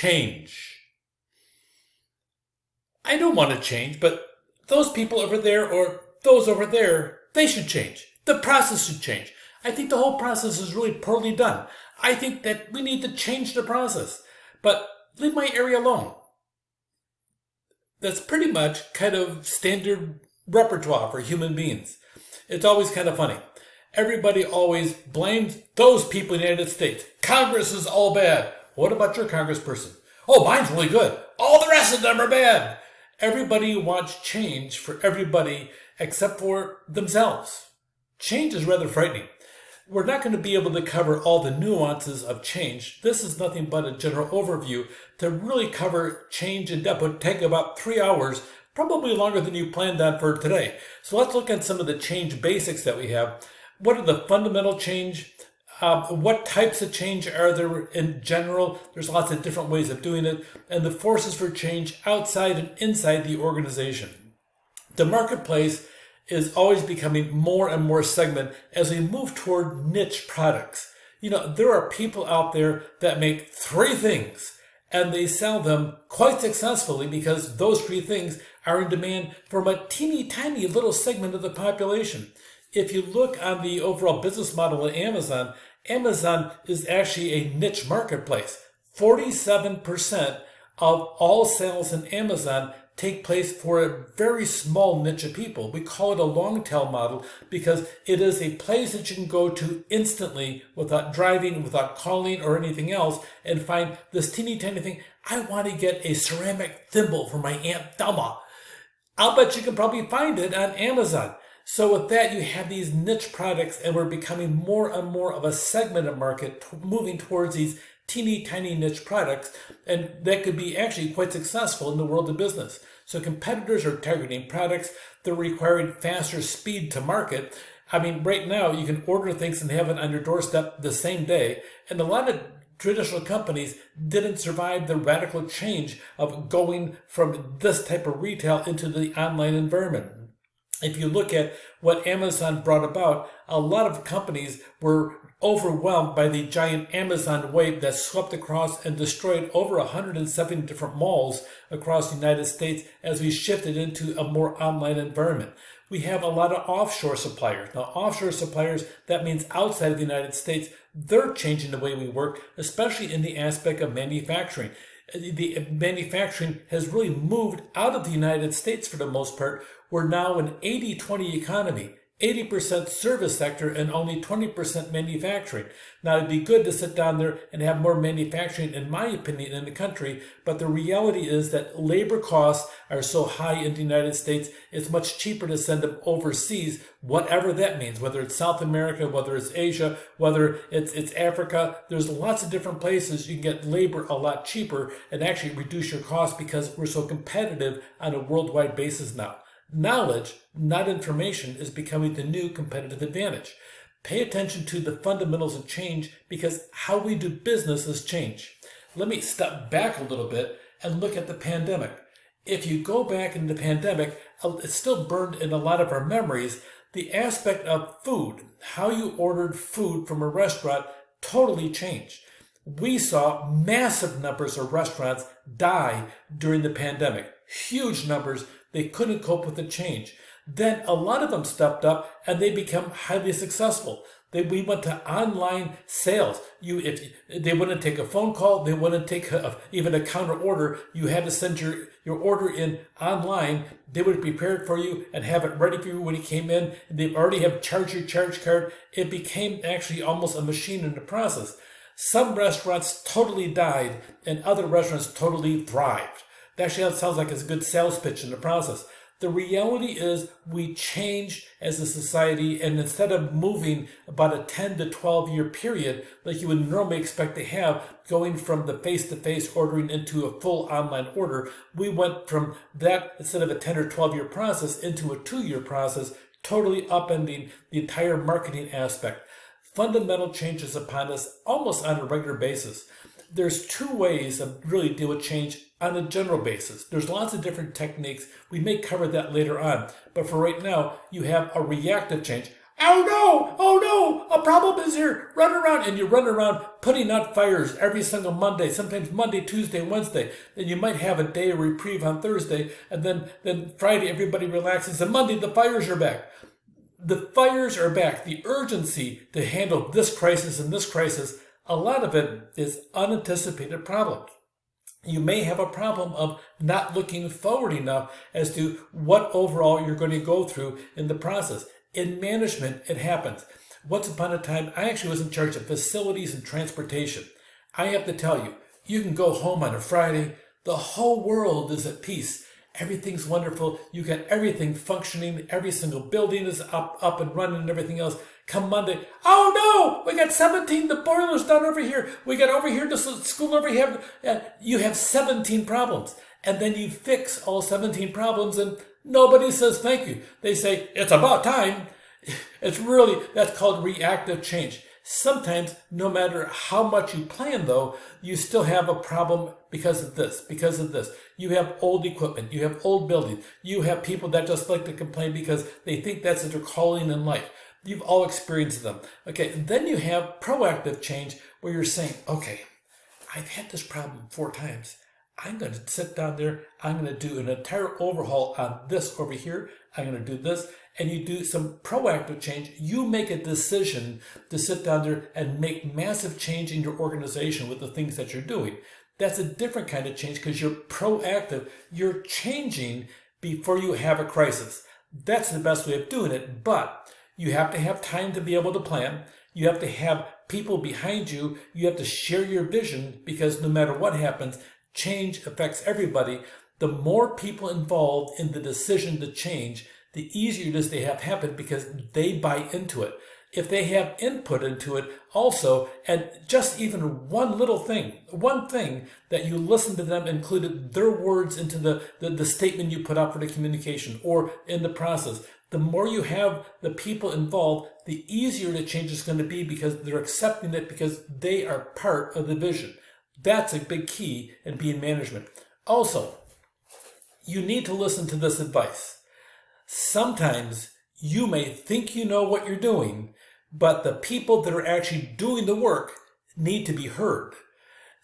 change. I don't want to change, but those people over there or those over there, they should change. The process should change. I think the whole process is really poorly done. I think that we need to change the process. But leave my area alone. That's pretty much kind of standard repertoire for human beings. It's always kind of funny. Everybody always blames those people in the United States. Congress is all bad. What about your congressperson? Oh, mine's really good. All the rest of them are bad. Everybody wants change for everybody except for themselves. Change is rather frightening. We're not going to be able to cover all the nuances of change. This is nothing but a general overview. To really cover change in depth would take about 3 hours, probably longer than you planned on for today. So let's look at some of the change basics that we have. What are the fundamental change? What types of change are there in general? There's lots of different ways of doing it. And the forces for change outside and inside the organization. The marketplace is always becoming more and more segmented as we move toward niche products. You know, there are people out there that make 3 things and they sell them quite successfully because those 3 things are in demand from a teeny tiny little segment of the population. If you look on the overall business model of Amazon, Amazon is actually a niche marketplace. 47% of all sales in Amazon take place for a very small niche of people. We call it a long tail model because it is a place that you can go to instantly without driving, without calling or anything else and find this teeny tiny thing. I want to get a ceramic thimble for my Aunt Thelma. I'll bet you can probably find it on Amazon. So with that, you have these niche products and we're becoming more and more of a segmented market moving towards these teeny tiny niche products, and that could be actually quite successful in the world of business. So competitors are targeting products, they're requiring faster speed to market. I mean, right now you can order things and have it on your doorstep the same day, and a lot of traditional companies didn't survive the radical change of going from this type of retail into the online environment. If you look at what Amazon brought about, a lot of companies were overwhelmed by the giant Amazon wave that swept across and destroyed over 170 different malls across the United States as we shifted into a more online environment. We have a lot of offshore suppliers. Now, offshore suppliers, that means outside of the United States, they're changing the way we work, especially in the aspect of manufacturing. The manufacturing has really moved out of the United States for the most part. We're now an 80-20 economy. 80% service sector and only 20% manufacturing. Now, it'd be good to sit down there and have more manufacturing, in my opinion, in the country, but the reality is that labor costs are so high in the United States, it's much cheaper to send them overseas, whatever that means, whether it's South America, whether it's Asia, whether it's Africa. There's lots of different places you can get labor a lot cheaper and actually reduce your costs because we're so competitive on a worldwide basis now. Knowledge, not information, is becoming the new competitive advantage. Pay attention to the fundamentals of change because how we do business has changed. Let me step back a little bit and look at the pandemic. If you go back in the pandemic, it's still burned in a lot of our memories. The aspect of food, how you ordered food from a restaurant, totally changed. We saw massive numbers of restaurants die during the pandemic. Huge numbers. They couldn't cope with the change. Then a lot of them stepped up and they become highly successful. We went to online sales. If they wouldn't take a phone call, they wouldn't take even a counter order. You had to send your order in online. They would prepare it for you and have it ready for you when you came in. They already have charged your charge card. It became actually almost a machine in the process. Some restaurants totally died and other restaurants totally thrived. Actually, that sounds like it's a good sales pitch in the process. The reality is we change as a society, and instead of moving about a 10 to 12 year period like you would normally expect to have, going from the face-to-face ordering into a full online order, we went from that, instead of a 10 or 12 year process, into a 2-year process, totally upending the entire marketing aspect. Fundamental changes upon us almost on a regular basis. There's 2 ways of really deal with change on a general basis. There's lots of different techniques. We may cover that later on. But for right now, you have a reactive change. oh no, a problem is here, run around. And you run around putting out fires every single Monday, sometimes Monday, Tuesday, Wednesday. Then you might have a day of reprieve on Thursday, and then Friday everybody relaxes, and Monday the fires are back. The fires are back. The urgency to handle this crisis and this crisis, a lot of it is unanticipated problems. You may have a problem of not looking forward enough as to what overall you're going to go through in the process. In management, it happens. Once upon a time, I actually was in charge of facilities and transportation. I have to tell you, you can go home on a Friday, the whole world is at peace. Everything's wonderful. You got everything functioning. Every single building is up and running and everything else. Come Monday, oh no, we got 17, the boiler's done over here. We got over here, the school over here. You have 17 problems. And then you fix all 17 problems and nobody says thank you. They say, it's about time. It's really, that's called reactive change. Sometimes, no matter how much you plan, though, you still have a problem because of this, because of this. You have old equipment, you have old buildings, you have people that just like to complain because they think that's their calling in life. You've all experienced them. Okay, then you have proactive change where you're saying, okay, I've had this problem 4 times. I'm going to sit down there. I'm going to do an entire overhaul on this over here. I'm going to do this. And you do some proactive change. You make a decision to sit down there and make massive change in your organization with the things that you're doing. That's a different kind of change because you're proactive. You're changing before you have a crisis. That's the best way of doing it. But you have to have time to be able to plan. You have to have people behind you. You have to share your vision because no matter what happens, change affects everybody. The more people involved in the decision to change, the easier it is to have happen because they buy into it. If they have input into it also, and just even one little thing, one thing that you listen to them included their words into the statement you put out for the communication or in the process, the more you have the people involved, the easier the change is going to be because they're accepting it because they are part of the vision. That's a big key in being management. Also, you need to listen to this advice. Sometimes you may think you know what you're doing, but the people that are actually doing the work need to be heard.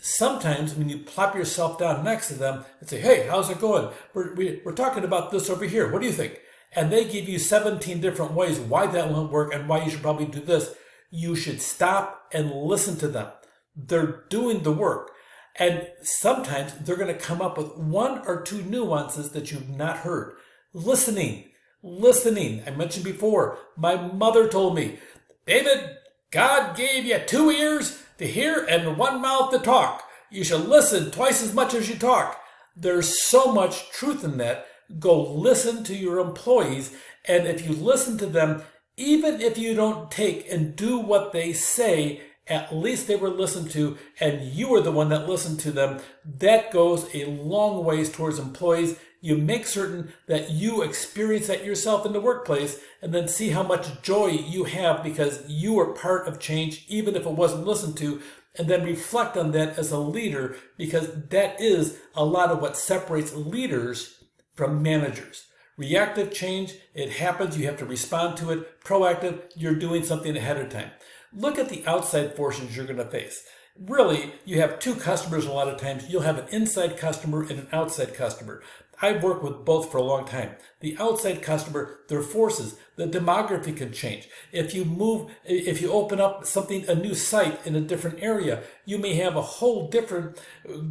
Sometimes when you plop yourself down next to them and say, hey, how's it going? We're talking about this over here. What do you think? And they give you 17 different ways why that won't work and why you should probably do this. You should stop and listen to them. They're doing the work. And sometimes they're going to come up with 1 or 2 nuances that you've not heard. Listening. I mentioned before, my mother told me, David, God gave you 2 ears to hear and 1 mouth to talk. You should listen twice as much as you talk. There's so much truth in that. Go listen to your employees. And if you listen to them, even if you don't take and do what they say, at least they were listened to and you were the one that listened to them. That goes a long ways towards employees. You make certain that you experience that yourself in the workplace and then see how much joy you have because you are part of change, even if it wasn't listened to, and then reflect on that as a leader because that is a lot of what separates leaders from managers. Reactive change, it happens, you have to respond to it. Proactive, you're doing something ahead of time. Look at the outside forces you're going to face. Really, you have 2 customers a lot of times. You'll have an inside customer and an outside customer. I've worked with both for a long time. The outside customer, their forces, the demography can change. If you open up a new site in a different area, you may have a whole different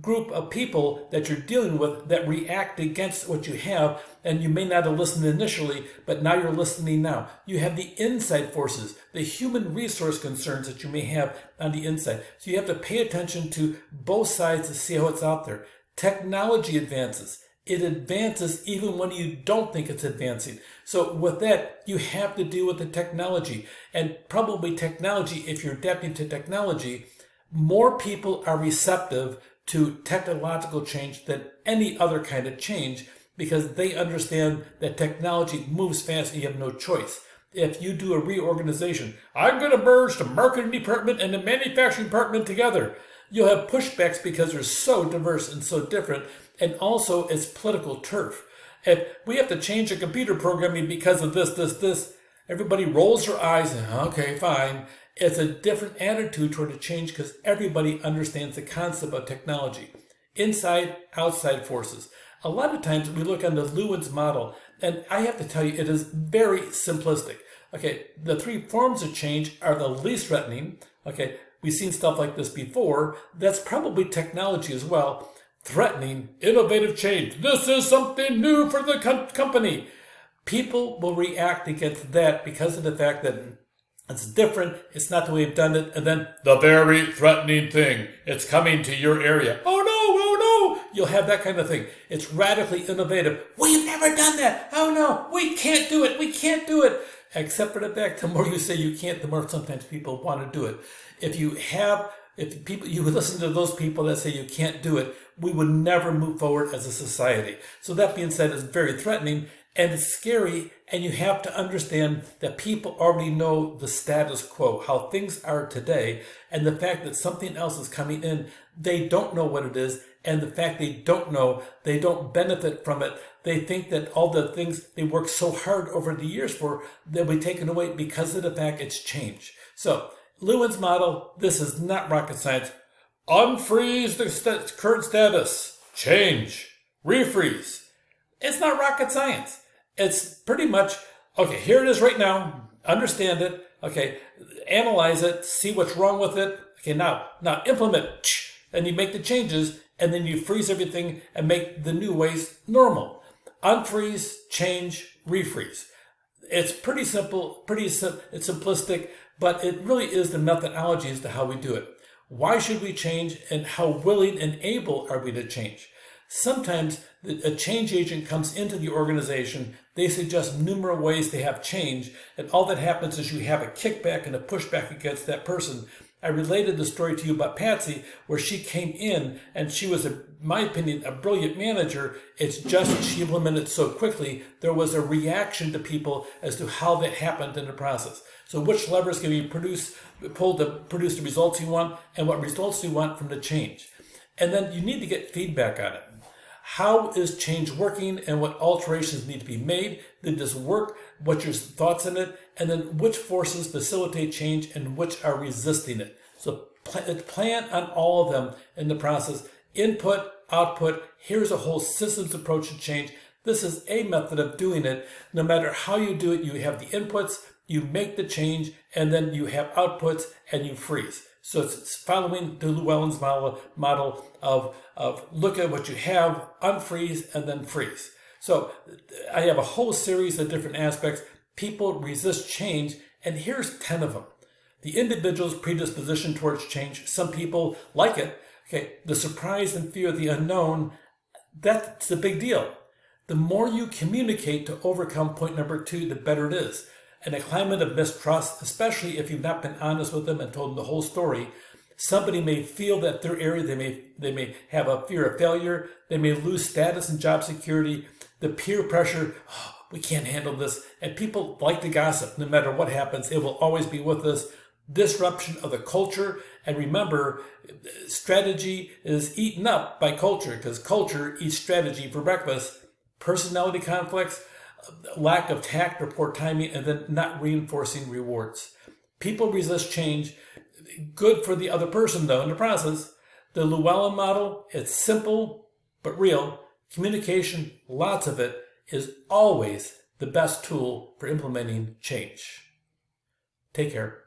group of people that you're dealing with that react against what you have, and you may not have listened initially, but now you're listening now. You have the inside forces, the human resource concerns that you may have on the inside. So you have to pay attention to both sides to see how it's out there. Technology advances. It advances even when you don't think it's advancing. So with that, you have to deal with the technology. And probably technology, if you're adapting to technology, more people are receptive to technological change than any other kind of change because they understand that technology moves fast and you have no choice. If you do a reorganization, I'm going to merge the marketing department and the manufacturing department together. You'll have pushbacks because they're so diverse and so different. And also, it's political turf. If we have to change the computer programming because of this, Everybody rolls their eyes and, okay, fine. It's a different attitude toward a change because everybody understands the concept of technology. Inside, outside forces. A lot of times we look on the Lewin's model, and I have to tell you, it is very simplistic. Okay, the three forms of change are the least threatening. Okay, we've seen stuff like this before. That's probably technology as well. Threatening, innovative change. This is something new for the company. People will react against that because of the fact that it's different, it's not the way we've done it, and then the very threatening thing, it's coming to your area. Oh no, you'll have that kind of thing. It's radically innovative. We've never done that. Oh no, we can't do it. Except for the fact, the more you say you can't, the more sometimes people want to do it. If you would listen to those people that say you can't do it, we would never move forward as a society. So that being said, it's very threatening and it's scary, and you have to understand that people already know the status quo, how things are today, and the fact that something else is coming in, they don't know what it is, and the fact they don't know, they don't benefit from it. They think that all the things they worked so hard over the years for, they'll be taken away because of the fact it's change. So, Lewin's model, this is not rocket science. Unfreeze the current status. Change. Refreeze. It's not rocket science. It's pretty much, okay, here it is right now. Understand it. Okay, analyze it. See what's wrong with it. Okay, now implement. And you make the changes, and then you freeze everything and make the new ways normal. Unfreeze, change, refreeze. It's pretty simple, it's simplistic, but it really is the methodology as to how we do it. Why should we change, and how willing and able are we to change? Sometimes a change agent comes into the organization, they suggest numerous ways to have change, and all that happens is you have a kickback and a pushback against that person. I related the story to you about Patsy, where she came in and she was, in my opinion, a brilliant manager. It's just she implemented so quickly, there was a reaction to people as to how that happened in the process. So which levers can be pulled to produce the results you want, and what results you want from the change. And then you need to get feedback on it. How is change working, and what alterations need to be made? Did this work? What's your thoughts on it? And then which forces facilitate change and which are resisting it? So plan on all of them in the process. Input, output, here's a whole systems approach to change. This is a method of doing it. No matter how you do it, you have the inputs, you make the change, and then you have outputs and you freeze. So it's following the Llewellyn's model of look at what you have, unfreeze, and then freeze. So I have a whole series of different aspects. People resist change, and here's 10 of them. The individual's predisposition towards change. Some people like it. Okay, the surprise and fear of the unknown, that's the big deal. The more you communicate to overcome point number 2, the better it is. In a climate of mistrust, especially if you've not been honest with them and told them the whole story, somebody may feel that their area, they may have a fear of failure, they may lose status and job security, the peer pressure, we can't handle this, and people like to gossip. No matter what happens, it will always be with us. Disruption of the culture, and remember, strategy is eaten up by culture, because culture eats strategy for breakfast. Personality conflicts, lack of tact or poor timing, and then not reinforcing rewards. People resist change. Good for the other person, though, in the process. The Llewellyn model, it's simple but real. Communication, lots of it, is always the best tool for implementing change. Take care.